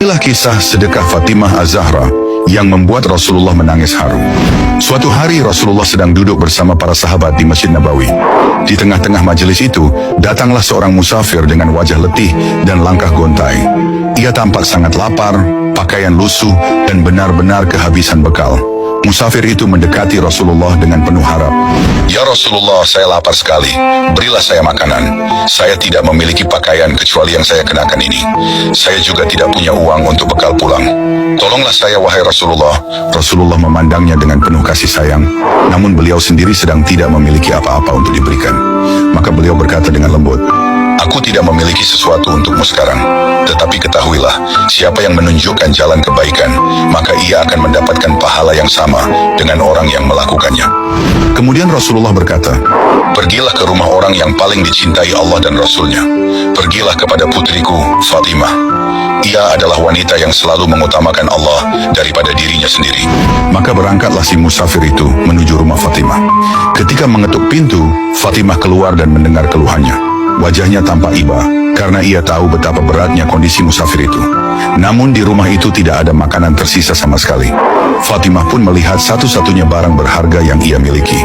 Inilah kisah sedekah Fatimah Az-Zahra yang membuat Rasulullah menangis haru. Suatu hari Rasulullah sedang duduk bersama para sahabat di Masjid Nabawi. Di tengah-tengah majelis itu, datanglah seorang musafir dengan wajah letih dan langkah gontai. Ia tampak sangat lapar, pakaian lusuh, dan benar-benar kehabisan bekal. Musafir itu mendekati Rasulullah dengan penuh harap. "Ya Rasulullah, saya lapar sekali. Berilah saya makanan. Saya tidak memiliki pakaian kecuali yang saya kenakan ini. Saya juga tidak punya uang untuk bekal pulang. Tolonglah saya, wahai Rasulullah." Rasulullah memandangnya dengan penuh kasih sayang, namun beliau sendiri sedang tidak memiliki apa-apa untuk diberikan. Maka beliau berkata dengan lembut, "Aku tidak memiliki sesuatu untukmu sekarang. Tetapi ketahuilah, siapa yang menunjukkan jalan kebaikan, maka ia akan mendapatkan pahala yang sama dengan orang yang melakukannya." Kemudian Rasulullah berkata, "Pergilah ke rumah orang yang paling dicintai Allah dan Rasulnya. Pergilah kepada putriku, Fatimah. Ia adalah wanita yang selalu mengutamakan Allah daripada dirinya sendiri." Maka berangkatlah si musafir itu menuju rumah Fatimah. Ketika mengetuk pintu, Fatimah keluar dan mendengar keluhannya. Wajahnya tampak iba, karena ia tahu betapa beratnya kondisi musafir itu. Namun di rumah itu tidak ada makanan tersisa sama sekali. Fatimah pun melihat satu-satunya barang berharga yang ia miliki,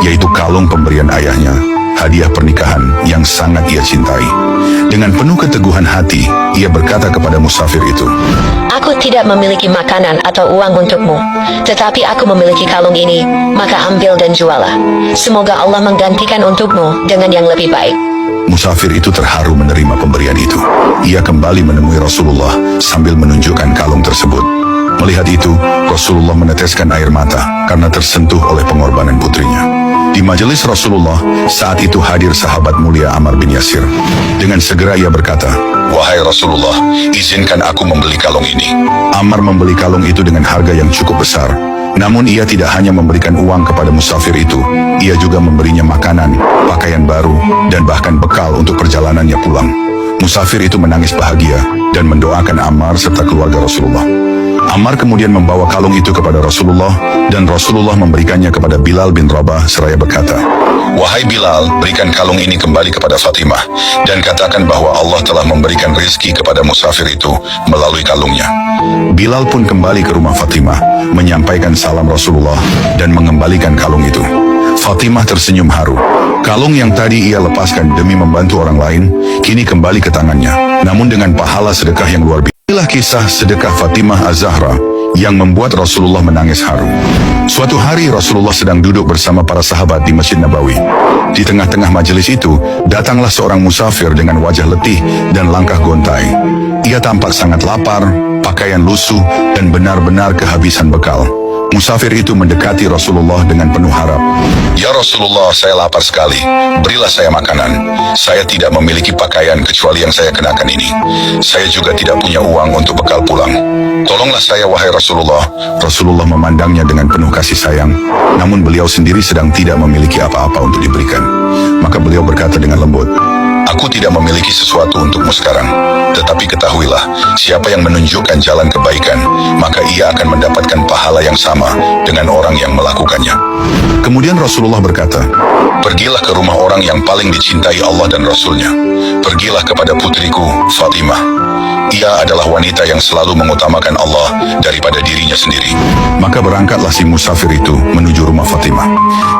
yaitu kalung pemberian ayahnya, hadiah pernikahan yang sangat ia cintai. Dengan penuh keteguhan hati, ia berkata kepada musafir itu, "Aku tidak memiliki makanan atau uang untukmu, tetapi aku memiliki kalung ini, maka ambil dan jualah. Semoga Allah menggantikan untukmu dengan yang lebih baik." Musafir itu terharu menerima pemberian itu. Ia kembali menemui Rasulullah sambil menunjukkan kalung tersebut. Melihat itu, Rasulullah meneteskan air mata karena tersentuh oleh pengorbanan putrinya. Di majelis Rasulullah, saat itu hadir sahabat mulia Ammar bin Yasir. Dengan segera ia berkata, "Wahai Rasulullah, izinkan aku membeli kalung ini." Ammar membeli kalung itu dengan harga yang cukup besar. Namun ia tidak hanya memberikan uang kepada musafir itu, ia juga memberinya makanan, pakaian baru, dan bahkan bekal untuk perjalanannya pulang. Musafir itu menangis bahagia dan mendoakan Ammar serta keluarga Rasulullah. Ammar kemudian membawa kalung itu kepada Rasulullah, dan Rasulullah memberikannya kepada Bilal bin Rabah seraya berkata, "Wahai Bilal, berikan kalung ini kembali kepada Fatimah, dan katakan bahwa Allah telah memberikan rizki kepada musafir itu melalui kalungnya." Bilal pun kembali ke rumah Fatimah, menyampaikan salam Rasulullah, dan mengembalikan kalung itu. Fatimah tersenyum haru. Kalung yang tadi ia lepaskan demi membantu orang lain, kini kembali ke tangannya, namun dengan pahala sedekah yang luar biasa. Inilah kisah sedekah Fatimah Az-Zahra yang membuat Rasulullah menangis haru. Suatu hari Rasulullah sedang duduk bersama para sahabat di Masjid Nabawi. Di tengah-tengah majelis itu, datanglah seorang musafir dengan wajah letih dan langkah gontai. Ia tampak sangat lapar, pakaian lusuh, dan benar-benar kehabisan bekal. Musafir itu mendekati Rasulullah dengan penuh harap. "Ya Rasulullah, saya lapar sekali. Berilah saya makanan. Saya tidak memiliki pakaian kecuali yang saya kenakan ini. Saya juga tidak punya uang untuk bekal pulang. Tolonglah saya, wahai Rasulullah." Rasulullah memandangnya dengan penuh kasih sayang, namun beliau sendiri sedang tidak memiliki apa-apa untuk diberikan. Maka beliau berkata dengan lembut, "Aku tidak memiliki sesuatu untukmu sekarang. Tetapi ketahuilah, siapa yang menunjukkan jalan kebaikan, maka ia akan mendapatkan pahala yang sama dengan orang yang melakukannya." Kemudian Rasulullah berkata, "Pergilah ke rumah orang yang paling dicintai Allah dan Rasulnya. Pergilah kepada putriku, Fatimah. Ia adalah wanita yang selalu mengutamakan Allah daripada dirinya sendiri." Maka berangkatlah si musafir itu menuju rumah Fatimah.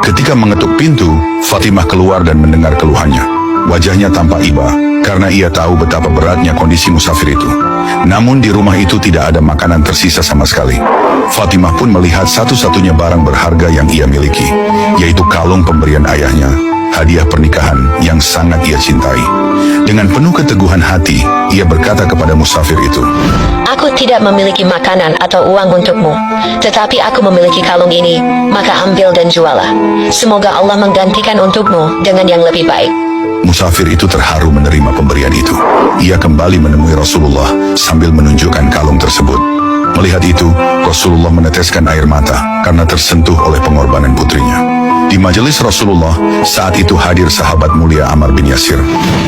Ketika mengetuk pintu, Fatimah keluar dan mendengar keluhannya. Wajahnya tampak iba, karena ia tahu betapa beratnya kondisi musafir itu. Namun di rumah itu tidak ada makanan tersisa sama sekali. Fatimah pun melihat satu-satunya barang berharga yang ia miliki, yaitu kalung pemberian ayahnya, hadiah pernikahan yang sangat ia cintai. Dengan penuh keteguhan hati, ia berkata kepada musafir itu, "Aku tidak memiliki makanan atau uang untukmu, tetapi aku memiliki kalung ini, maka ambil dan jualah. Semoga Allah menggantikan untukmu dengan yang lebih baik." Musafir itu terharu menerima pemberian itu. Ia kembali menemui Rasulullah sambil menunjukkan kalung tersebut. Melihat itu, Rasulullah meneteskan air mata karena tersentuh oleh pengorbanan putrinya. Di majelis Rasulullah, saat itu hadir sahabat mulia Ammar bin Yasir.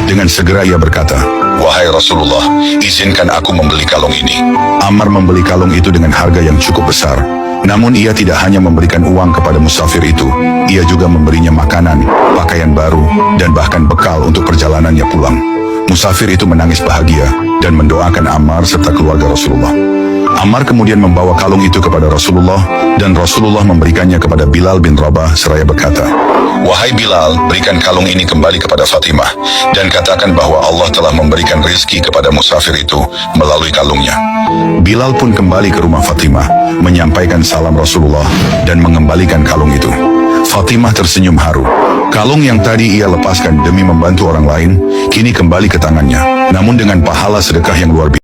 Dengan segera ia berkata, "Wahai Rasulullah, izinkan aku membeli kalung ini." Ammar membeli kalung itu dengan harga yang cukup besar. Namun ia tidak hanya memberikan uang kepada musafir itu, ia juga memberinya makanan, pakaian baru, dan bahkan bekal untuk perjalanannya pulang. Musafir itu menangis bahagia dan mendoakan Ammar serta keluarga Rasulullah. Ammar kemudian membawa kalung itu kepada Rasulullah dan Rasulullah memberikannya kepada Bilal bin Rabah seraya berkata, "Wahai Bilal, berikan kalung ini kembali kepada Fatimah dan katakan bahwa Allah telah memberikan rizki kepada musafir itu melalui kalungnya." Bilal pun kembali ke rumah Fatimah, menyampaikan salam Rasulullah dan mengembalikan kalung itu. Fatimah tersenyum haru. Kalung yang tadi ia lepaskan demi membantu orang lain, kini kembali ke tangannya, namun dengan pahala sedekah yang luar biasa.